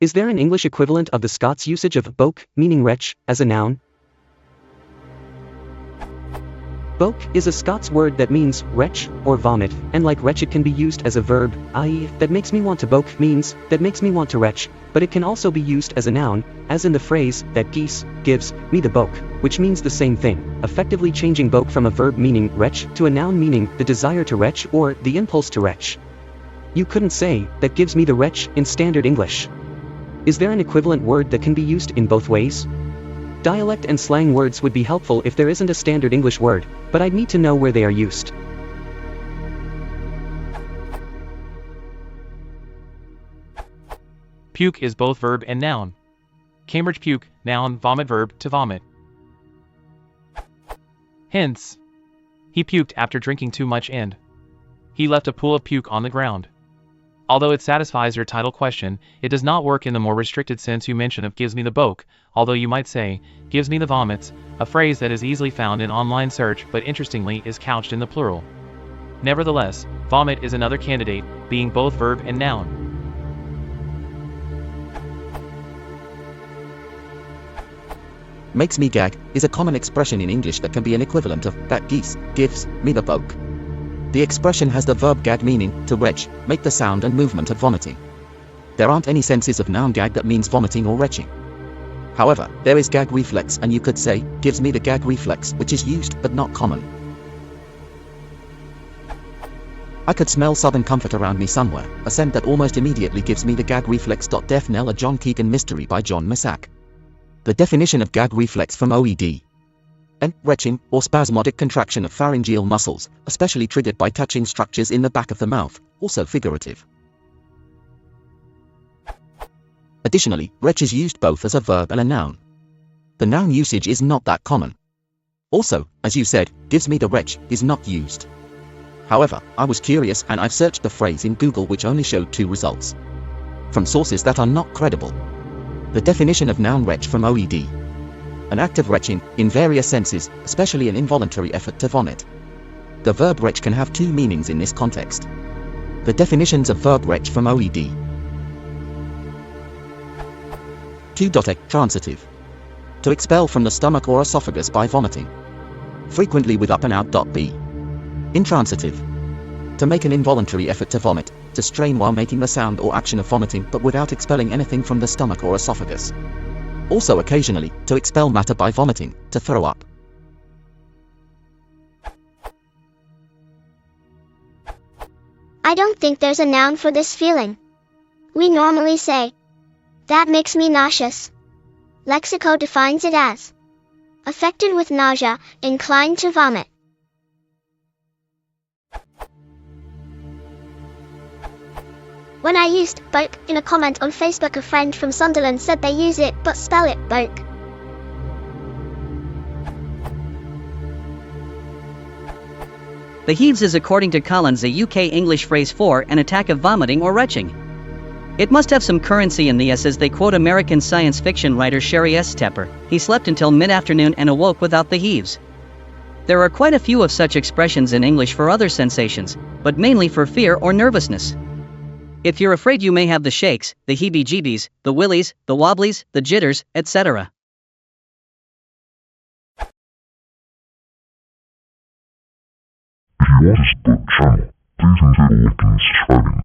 Is there an English equivalent of the Scots usage of Boak, meaning retch, as a noun? Boak is a Scots word that means retch or vomit, and like retch it can be used as a verb, i.e., that makes me want to boak means that makes me want to retch, but it can also be used as a noun, as in the phrase that geese gives me the boak, which means the same thing, effectively changing boak from a verb meaning retch to a noun meaning the desire to retch or the impulse to retch. You couldn't say that gives me the retch in standard English. Is there an equivalent word that can be used in both ways? Dialect and slang words would be helpful if there isn't a standard English word, but I'd need to know where they are used. Puke is both verb and noun. Cambridge puke, noun, vomit verb, to vomit. Hints. He puked after drinking too much and he left a pool of puke on the ground. Although it satisfies your title question, it does not work in the more restricted sense you mention of gives me the boak, although you might say, gives me the vomits, a phrase that is easily found in online search but interestingly is couched in the plural. Nevertheless, vomit is another candidate, being both verb and noun. Makes me gag is a common expression in English that can be an equivalent of that geese gives me the boak. The expression has the verb gag meaning to retch, make the sound and movement of vomiting. There aren't any senses of noun gag that means vomiting or retching. However, there is gag reflex, and you could say, gives me the gag reflex, which is used but not common. I could smell Southern comfort around me somewhere, a scent that almost immediately gives me the gag reflex. Deaf Nell, a John Keegan mystery by John Massac. The definition of gag reflex from OED. An retching or spasmodic contraction of pharyngeal muscles, especially triggered by touching structures in the back of the mouth, also figurative. Additionally, retch is used both as a verb and a noun. The noun usage is not that common. Also, as you said, gives me the retch is not used. However, I was curious and I've searched the phrase in Google, which only showed 2 results. From sources that are not credible. The definition of noun retch from OED. An act of retching, in various senses, especially an involuntary effort to vomit. The verb retch can have 2 meanings in this context. The definitions of verb retch from OED. 2. Transitive. To expel from the stomach or esophagus by vomiting. Frequently with up and out. B. Intransitive. To make an involuntary effort to vomit, to strain while making the sound or action of vomiting but without expelling anything from the stomach or esophagus. Also occasionally, to expel matter by vomiting, to throw up. I don't think there's a noun for this feeling. We normally say, that makes me nauseous. Lexico defines it as affected with nausea, inclined to vomit. When I used Boak in a comment on Facebook, a friend from Sunderland said they use it but spell it Boak. The heaves is, according to Collins, a UK English phrase for an attack of vomiting or retching. It must have some currency in the S, as they quote American science fiction writer Sherry S. Tepper. He slept until mid-afternoon and awoke without the heaves. There are quite a few of such expressions in English for other sensations, but mainly for fear or nervousness. If you're afraid, you may have the shakes, the heebie-jeebies, the willies, the wobblies, the jitters, etc. If you want to support the channel, please consider liking and subscribing.